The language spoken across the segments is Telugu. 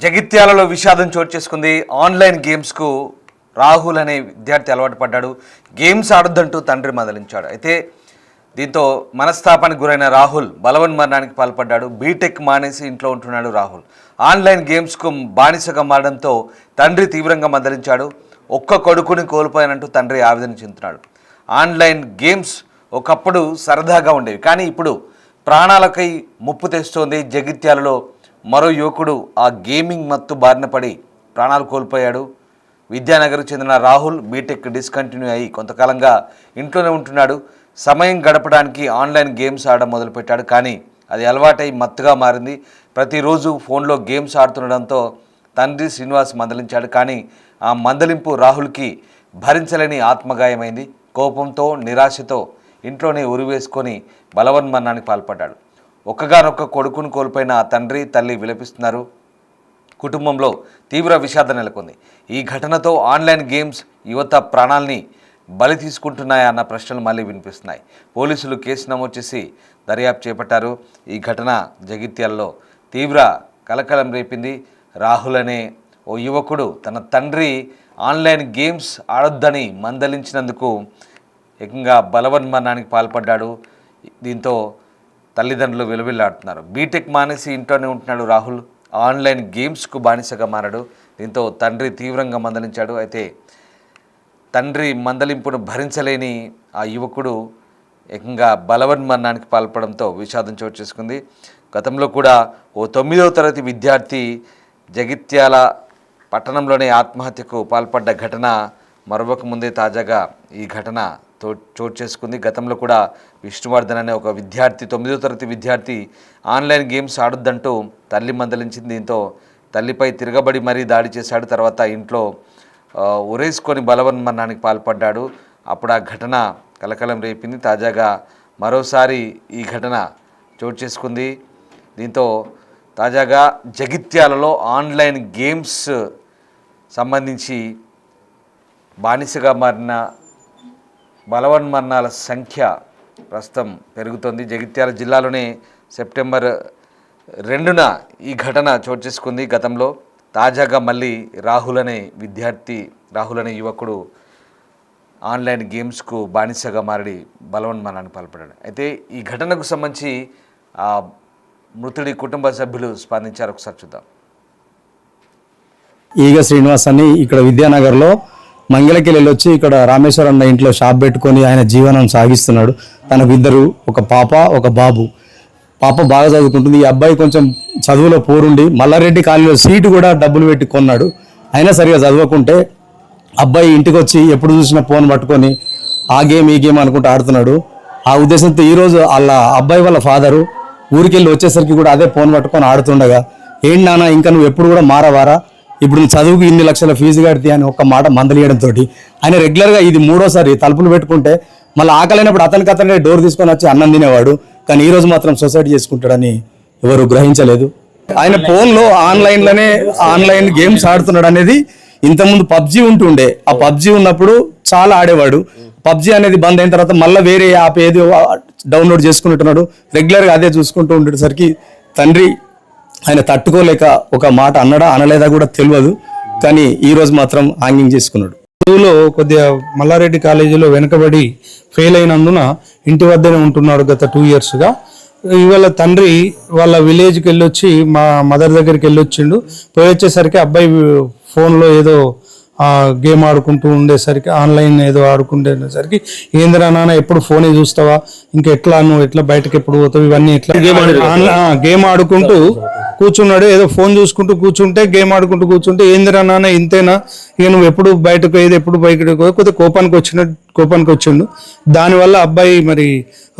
జగిత్యాలలో విషాదం చోటు చేసుకుంది. ఆన్లైన్ గేమ్స్కు రాహుల్ అనే విద్యార్థి అలవాటు పడ్డాడు. గేమ్స్ ఆడొద్దంటూ తండ్రి మందలించాడు. అయితే దీంతో మనస్తాపానికి గురైన రాహుల్ బలవన్మరణానికి పాల్పడ్డాడు. బీటెక్ మానేసి ఇంట్లో ఉంటున్నాడు రాహుల్. ఆన్లైన్ గేమ్స్కు బానిసగా మారడంతో తండ్రి తీవ్రంగా మందలించాడు. ఒక్క కొడుకుని కోల్పోయానంటూ తండ్రి ఆవేదన చెందుతున్నాడు. ఆన్లైన్ గేమ్స్ ఒకప్పుడు సరదాగా ఉండేవి, కానీ ఇప్పుడు ప్రాణాలకై ముప్పు తెస్తోంది. జగిత్యాలలో మరో యువకుడు ఆ గేమింగ్ మత్తు బారిన పడి ప్రాణాలు కోల్పోయాడు. విద్యానగర్కు చెందిన రాహుల్ బీటెక్ డిస్కంటిన్యూ అయ్యి కొంతకాలంగా ఇంట్లోనే ఉంటున్నాడు. సమయం గడపడానికి ఆన్లైన్ గేమ్స్ ఆడడం మొదలుపెట్టాడు, కానీ అది అలవాటై మత్తుగా మారింది. ప్రతిరోజు ఫోన్లో గేమ్స్ ఆడుతుండడంతో తండ్రి శ్రీనివాస్ మందలించాడు, కానీ ఆ మందలింపు రాహుల్కి భరించలేని ఆత్మగాయమైంది. కోపంతో నిరాశతో ఇంట్లోనే ఉరివేసుకొని బలవన్మరణానికి పాల్పడ్డాడు. ఒక్కగానొక్క కొడుకును కోల్పోయిన ఆ తండ్రి తల్లి విలపిస్తున్నారు. కుటుంబంలో తీవ్ర విషాదం నెలకొంది. ఈ ఘటనతో ఆన్లైన్ గేమ్స్ యువత ప్రాణాల్ని బలి తీసుకుంటున్నాయన్న ప్రశ్నలు మళ్ళీ వినిపిస్తున్నాయి. పోలీసులు కేసు నమోదు చేసి దర్యాప్తు చేపట్టారు. ఈ ఘటన జగిత్యాలలో తీవ్ర కలకలం రేపింది. రాహుల్ అనే ఓ యువకుడు తన తండ్రి ఆన్లైన్ గేమ్స్ ఆడొద్దని మందలించినందుకు ఏకంగా బలవన్మరణానికి పాల్పడ్డాడు. దీంతో తల్లిదండ్రులు విలువిల్లాడుతున్నారు. బీటెక్ మానేసి ఇంట్లోనే ఉంటున్నాడు రాహుల్. ఆన్లైన్ గేమ్స్కు బానిసగా మారాడు. దీంతో తండ్రి తీవ్రంగా మందలించాడు. అయితే తండ్రి మందలింపును భరించలేని ఆ యువకుడు ఏకంగా బలవన్మరణానికి పాల్పడంతో విషాదం చోటు చేసుకుంది. గతంలో కూడా ఓ 9వ తరగతి విద్యార్థి జగిత్యాల పట్టణంలోనే ఆత్మహత్యకు పాల్పడ్డ ఘటన మరొక ముందే తాజాగా ఈ ఘటన చోటు చేసుకుంది. గతంలో కూడా విష్ణువర్ధన్ అనే ఒక విద్యార్థి 9వ తరగతి విద్యార్థి ఆన్లైన్ గేమ్స్ ఆడొద్దంటూ తల్లి మందలించింది. దీంతో తల్లిపై తిరగబడి మరీ దాడి చేశాడు. తర్వాత ఇంట్లో ఉరేసుకొని బలవన్మరణానికి పాల్పడ్డాడు. అప్పుడు ఆ ఘటన కలకలం రేపింది. తాజాగా మరోసారి ఈ ఘటన చోటు చేసుకుంది. దీంతో తాజాగా జగిత్యాలలో ఆన్లైన్ గేమ్స్ సంబంధించి బానిసగా మారిన బలవన్మరణాల సంఖ్య ప్రస్తుతం పెరుగుతోంది. జగిత్యాల జిల్లాలోనే సెప్టెంబర్ 2న ఈ ఘటన చోటు చేసుకుంది. గతంలో తాజాగా మళ్ళీ రాహుల్ అనే యువకుడు ఆన్లైన్ గేమ్స్కు బానిసగా మారి బలవన్మరణానికి పాల్పడ్డాడు. అయితే ఈ ఘటనకు సంబంధించి మృతుడి కుటుంబ సభ్యులు స్పందించారు. ఒకసారి చూద్దాం. ఈగ శ్రీనివాస్ అని ఇక్కడ విద్యానగర్లో మంగళకి వెళ్ళొచ్చి ఇక్కడ రామేశ్వర అన్న ఇంట్లో షాప్ పెట్టుకొని ఆయన జీవనం సాగిస్తున్నాడు. తనకు ఇద్దరు, ఒక పాప ఒక బాబు. పాప బాగా చదువుకుంటుంది. ఈ అబ్బాయి కొంచెం చదువులో పోరుండి మల్లారెడ్డి కాలనీలో సీటు కూడా డబ్బులు పెట్టి కొన్నాడు. అయినా సరిగా చదవకుంటే అబ్బాయి ఇంటికి వచ్చి ఎప్పుడు చూసినా ఫోన్ పట్టుకొని ఆ గేమ్ ఈ గేమ్ అనుకుంటూ ఆడుతున్నాడు. ఆ ఉద్దేశంతో ఈరోజు వాళ్ళ అబ్బాయి వాళ్ళ ఫాదరు ఊరికెళ్ళి వచ్చేసరికి కూడా అదే ఫోన్ పట్టుకొని ఆడుతుండగా, ఏంటి నాన్న ఇంకా నువ్వు ఎప్పుడు కూడా మారవారా, ఇప్పుడు నువ్వు చదువుకు ఇన్ని లక్షల ఫీజు కడితే అని ఒక్క మాట మందలియడంతో ఆయన రెగ్యులర్గా ఇది 3వసారి తలుపులు పెట్టుకుంటే మళ్ళీ ఆకలైనప్పుడు అతనే డోర్ తీసుకొని వచ్చి అన్నం తినేవాడు. కానీ ఈరోజు మాత్రం సొసైటీ చేసుకుంటాడని ఎవరు గ్రహించలేదు. ఆయన ఫోన్లో ఆన్లైన్ గేమ్స్ ఆడుతున్నాడు అనేది ఇంతకుముందు పబ్జీ ఉంటుండే. ఆ పబ్జీ ఉన్నప్పుడు చాలా ఆడేవాడు. పబ్జీ అనేది బంద్ అయిన తర్వాత మళ్ళీ వేరే యాప్ ఏదో డౌన్లోడ్ చేసుకుంటున్నాడు. రెగ్యులర్గా అదే చూసుకుంటూ ఉండేసరికి తండ్రి ఆయన తట్టుకోలేక ఒక మాట అన్నడా అనలేదా కూడా తెలియదు, కానీ ఈరోజు మాత్రం హ్యాంగింగ్ చేసుకున్నాడు. చదువులో కొద్దిగా మల్లారెడ్డి కాలేజీలో వెనుకబడి ఫెయిల్ అయినందున ఇంటి వద్దనే ఉంటున్నాడు గత 2 ఇయర్స్గా. ఇవాళ తండ్రి వాళ్ళ విలేజ్కి వెళ్ళొచ్చి మా మదర్ దగ్గరికి వెళ్ళొచ్చిండు. పోయి వచ్చేసరికి అబ్బాయి ఫోన్లో ఏదో గేమ్ ఆడుకుంటూ ఉండేసరికి ఆన్లైన్ ఏదో ఆడుకుంటేసరికి ఏందిరా నాన్న ఎప్పుడు ఫోనే చూస్తావా, ఇంకా ఎట్లా నువ్వు ఎట్లా బయటకు ఎప్పుడు పోతావు, ఇవన్నీ ఎట్లా గేమ్ ఆడుకుంటూ కూర్చున్నాడు. ఏదో ఫోన్ చూసుకుంటూ కూర్చుంటే గేమ్ ఆడుకుంటూ కూర్చుంటే ఏందిరా నాన్న ఇంతేనా, ఇక నువ్వు ఎప్పుడు బయటకు ఏది ఎప్పుడు బయటకు కొద్దిగా కోపానికి వచ్చిండు. దానివల్ల అబ్బాయి మరి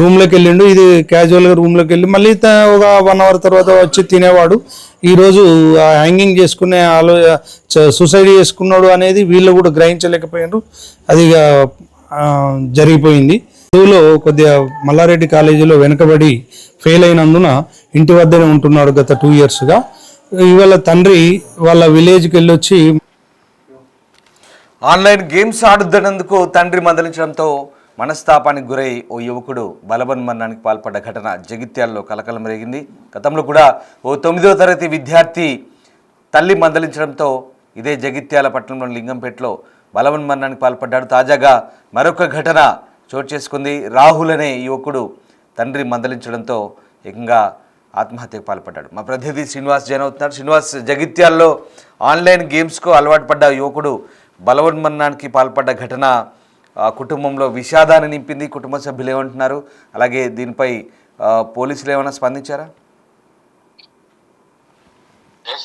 రూమ్లోకి వెళ్ళిండు. ఇది క్యాజువల్గా రూమ్లోకి వెళ్ళి మళ్ళీ ఒక 1 అవర్ తర్వాత వచ్చి తినేవాడు. ఈరోజు హ్యాంగింగ్ చేసుకునే సూసైడ్ చేసుకున్నాడు అనేది వీళ్ళు కూడా గ్రహించలేకపోయినారు. అది జరిగిపోయింది. చదువులో కొద్దిగా మల్లారెడ్డి కాలేజీలో వెనుకబడి ఫెయిల్ అయినందున ఇంటి వద్దనే ఉంటున్నాడు గత 2 ఇయర్స్గా. ఇవాళ తండ్రి వాళ్ళ విలేజ్కి వెళ్ళొచ్చి ఆన్లైన్ గేమ్స్ ఆడుతున్నందుకు తండ్రి మందలించడంతో మనస్తాపానికి గురై ఓ యువకుడు బలవన్మరణానికి పాల్పడ్డ ఘటన జగిత్యాలలో కలకలం రేగింది. గతంలో కూడా ఓ 9వ తరగతి విద్యార్థి తల్లి మందలించడంతో ఇదే జగిత్యాల పట్టణంలోని లింగంపేటలో బలవన్మరణానికి పాల్పడ్డాడు. తాజాగా మరొక ఘటన చోటు చేసుకుంది. రాహుల్ అనే యువకుడు తండ్రి మందలించడంతో ఏకంగా ఆత్మహత్యకు పాల్పడ్డాడు. మా ప్రతినిధి శ్రీనివాస్ జాయిన్ అవుతున్నారు. శ్రీనివాస్, జగిత్యాల్లో ఆన్లైన్ గేమ్స్కు అలవాటు పడ్డ యువకుడు బలవన్మరణానికి పాల్పడ్డ ఘటన కుటుంబంలో విషాదాన్ని నింపింది. కుటుంబ సభ్యులు ఏమంటున్నారు? అలాగే దీనిపై పోలీసులు ఏమైనా స్పందించారా?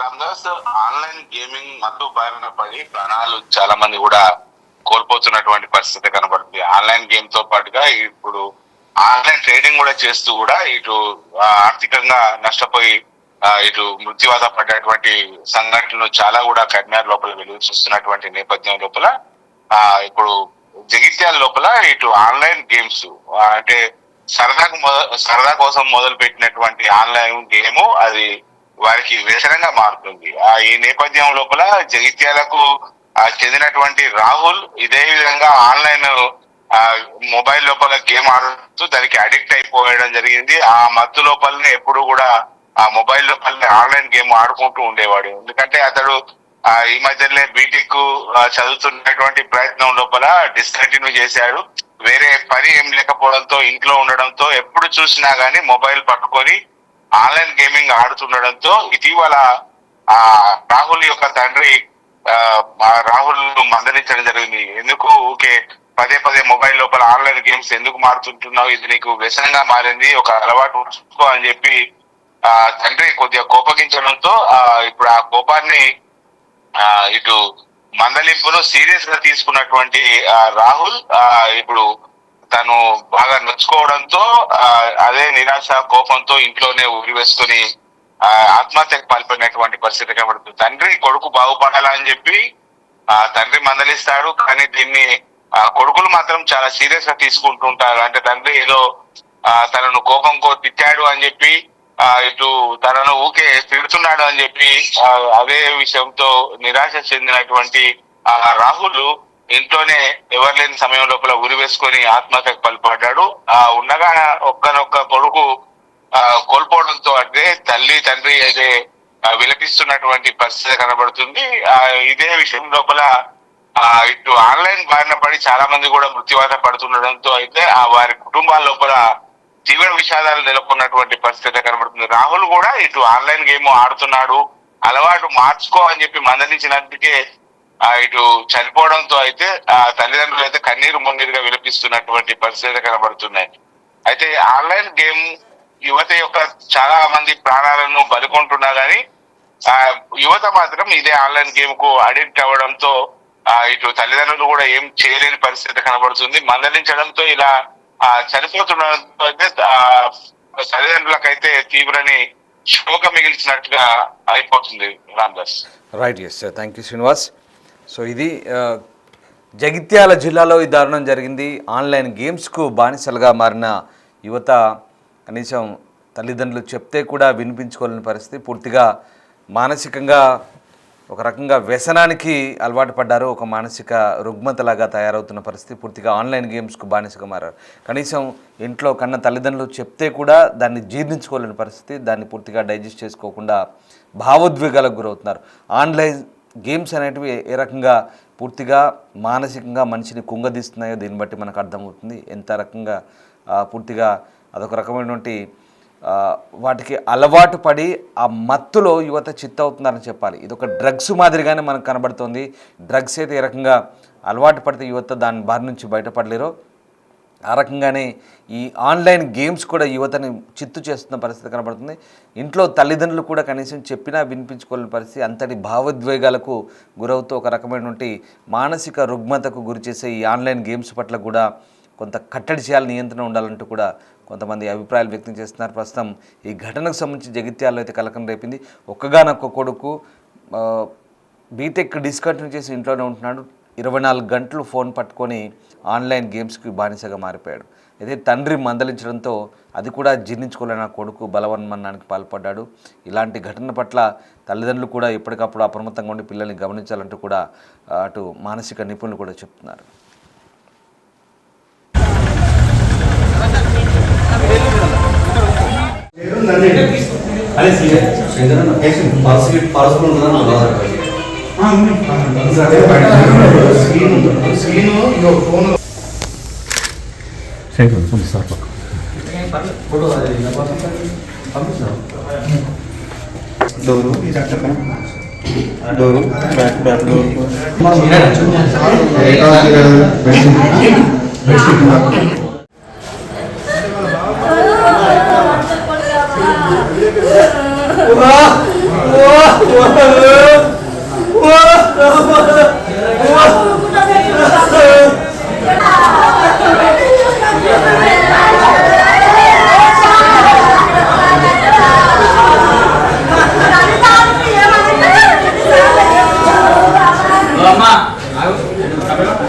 రామ్దాస్, ఆన్లైన్ గేమింగ్ మత్తు బారిన పడి ప్రాణాలు చాలా మంది కూడా కోల్పోతున్నటువంటి పరిస్థితి కనబడుతుంది. ఆన్లైన్ గేమ్ తో పాటుగా ఇప్పుడు ఆన్లైన్ ట్రేడింగ్ కూడా చేస్తూ కూడా ఇటు ఆర్థికంగా నష్టపోయి ఇటు మృత్యువాత పడ్డటువంటి సంఘటనలు చాలా కూడా కర్నాటక లోపల వెలుగు చూస్తున్నటువంటి నేపథ్యం లోపల ఇప్పుడు జగిత్యాల లోపల ఇటు ఆన్లైన్ గేమ్స్ అంటే సరదా కోసం మొదలు పెట్టినటువంటి ఆన్లైన్ గేమ్ అది వారికి వ్యసనంగా మారుతుంది. ఈ నేపథ్యం లోపల జగిత్యాలకు చెందినటువంటి రాహుల్ ఇదే విధంగా ఆన్లైన్ మొబైల్ లోపల గేమ్ ఆడుతూ దానికి అడిక్ట్ అయిపోయడం జరిగింది. ఆ మత్తు లోపలనే ఎప్పుడు కూడా ఆ మొబైల్ లోపలనే ఆన్లైన్ గేమ్ ఆడుకుంటూ ఉండేవాడు. ఎందుకంటే అతడు ఈ మధ్యనే బీటెక్ చదువుతున్నటువంటి ప్రయత్నం లోపల డిస్కంటిన్యూ చేశాడు. వేరే పని ఏం లేకపోవడంతో ఇంట్లో ఉండడంతో ఎప్పుడు చూసినా గానీ మొబైల్ పట్టుకొని ఆన్లైన్ గేమింగ్ ఆడుతుండడంతో ఇటీవల రాహుల్ యొక్క తండ్రి రాహుల్ మందలించడం జరిగింది. ఎందుకు ఊకే పదే మొబైల్ లోపల ఆన్లైన్ గేమ్స్ ఎందుకు మారుతుంటున్నావు, ఇది నీకు వ్యసనంగా మారింది, ఒక అలవాటు ఉంచుకో అని చెప్పి తండ్రి కొద్దిగా కోపగించడంతో ఇప్పుడు ఆ కోపాన్ని ఇటు మందలింపును సీరియస్ గా తీసుకున్నటువంటి రాహుల్ ఇప్పుడు తను బాగా నొచ్చుకోవడంతో అదే నిరాశ కోపంతో ఇంట్లోనే ఉరివేసుకుని ఆత్మహత్యకు పాల్పడినటువంటి పరిస్థితి కనబడుతుంది. తండ్రి కొడుకు బాగుపడాలని చెప్పి తండ్రి మందలిస్తాడు, కానీ దీన్ని కొడుకులు మాత్రం చాలా సీరియస్ గా తీసుకుంటుంటారు. అంటే తండ్రి ఏదో తనను కోపంకో తిట్టాడు అని చెప్పి ఇటు తనను ఊకే తిడుతున్నాడు అని చెప్పి అదే విషయంతో నిరాశ చెందినటువంటి రాహుల్ ఇంట్లోనే ఎవరు లేని సమయం లోపల ఉరి వేసుకొని ఆత్మహత్యకు పాల్పడ్డాడు. ఉండగా ఒక్కనొక్క కొడుకు కోల్పోవడంతో అంటే తల్లి తండ్రి అయితే విలపిస్తున్నటువంటి పరిస్థితి కనబడుతుంది. ఇదే విషయం లోపల ఇటు ఆన్లైన్ బారిన పడి చాలా మంది కూడా మృత్యువాత పడుతుండడంతో అయితే వారి కుటుంబాల లోపల తీవ్ర విషాదాలు నెలకొన్నటువంటి పరిస్థితి కనబడుతుంది. రాహుల్ కూడా ఇటు ఆన్లైన్ గేమ్ ఆడుతున్నాడు, అలవాటు మార్చుకో అని చెప్పి మందలించినందుకే ఇటు చనిపోవడంతో అయితే తల్లిదండ్రులు అయితే కన్నీరు మున్నీరుగా విలపిస్తున్నటువంటి పరిస్థితి కనబడుతున్నాయి. అయితే ఆన్లైన్ గేమ్ యువత యొక్క చాలా మంది ప్రాణాలను బలికొంటున్నా గానీ యువత మాత్రం ఇదే ఆన్లైన్ గేమ్ కు అడిక్ట్ అవ్వడంతో ఇటు తల్లిదండ్రులు కూడా ఏం చేయలేని పరిస్థితి కనబడుతుంది. మందలించడంతో ఇలా చనిపోతుండడంతో అయితే తల్లిదండ్రులకైతే తీవ్రని శోకం మిగిల్చినట్టుగా అయిపోతుంది. Ramdas. Right, yes sir, thank you Srinivas. So ఇది జగిత్యాల జిల్లాలో ఈ దారుణం జరిగింది. ఆన్లైన్ గేమ్స్కు బానిసలుగా మారిన యువత కనీసం తల్లిదండ్రులు చెప్తే కూడా వినిపించుకోలేని పరిస్థితి, పూర్తిగా మానసికంగా ఒక రకంగా వ్యసనానికి అలవాటు పడ్డారు, ఒక మానసిక రుగ్మతలాగా తయారవుతున్న పరిస్థితి, పూర్తిగా ఆన్లైన్ గేమ్స్కు బానిసగా మారారు. కనీసం ఇంట్లో కన్న తల్లిదండ్రులు చెప్తే కూడా దాన్ని జీర్ణించుకోలేని పరిస్థితి, దాన్ని పూర్తిగా డైజెస్ట్ చేసుకోకుండా భావోద్వేగాలకు గురవుతున్నారు. ఆన్లైన్ గేమ్స్ అనేటివి ఏ రకంగా పూర్తిగా మానసికంగా మనిషిని కుంగదీస్తున్నాయో దీన్ని బట్టి మనకు అర్థమవుతుంది. ఎంత రకంగా పూర్తిగా అదొక రకమైనటువంటి వాటికి అలవాటు పడి ఆ మత్తులో యువత చిత్తవుతున్నారని చెప్పాలి. ఇది ఒక డ్రగ్స్ మాదిరిగానే మనకు కనబడుతుంది. డ్రగ్స్ అయితే ఏ రకంగా అలవాటు పడితే యువత దాని బారి నుంచి బయటపడలేరో ఆ రకంగానే ఈ ఆన్లైన్ గేమ్స్ కూడా యువతని చిత్తు చేస్తున్న పరిస్థితి కనబడుతుంది. ఇంట్లో తల్లిదండ్రులు కూడా కనీసం చెప్పినా వినిపించుకోలేని పరిస్థితి, అంతటి భావోద్వేగాలకు గురవుతూ ఒక రకమైనటువంటి మానసిక రుగ్మతకు గురి చేసే ఈ ఆన్లైన్ గేమ్స్ పట్ల కూడా కొంత కట్టడి చేయాలి, నియంత్రణ ఉండాలంటూ కూడా కొంతమంది అభిప్రాయాలు వ్యక్తం చేస్తున్నారు. ప్రస్తుతం ఈ ఘటనకు సంబంధించి జగిత్యాలలో అయితే కలకం రేపింది. ఒక్కగానొక్క కొడుకు బీటెక్ డిస్కంటిన్యూ చేసి ఇంట్లోనే ఉంటున్నాడు. 24 గంటలు ఫోన్ పట్టుకొని ఆన్లైన్ గేమ్స్కి బానిసగా మారిపోయాడు. అయితే తండ్రి మందలించడంతో అది కూడా జీర్ణించుకోలేని కొడుకు బలవన్మరణానికి పాల్పడ్డాడు. ఇలాంటి ఘటన పట్ల తల్లిదండ్రులు కూడా ఎప్పటికప్పుడు అప్రమత్తంగా ఉండి పిల్లల్ని గమనించాలంటూ కూడా అటు మానసిక నిపుణులు కూడా చెప్తున్నారు. Door back door Wah,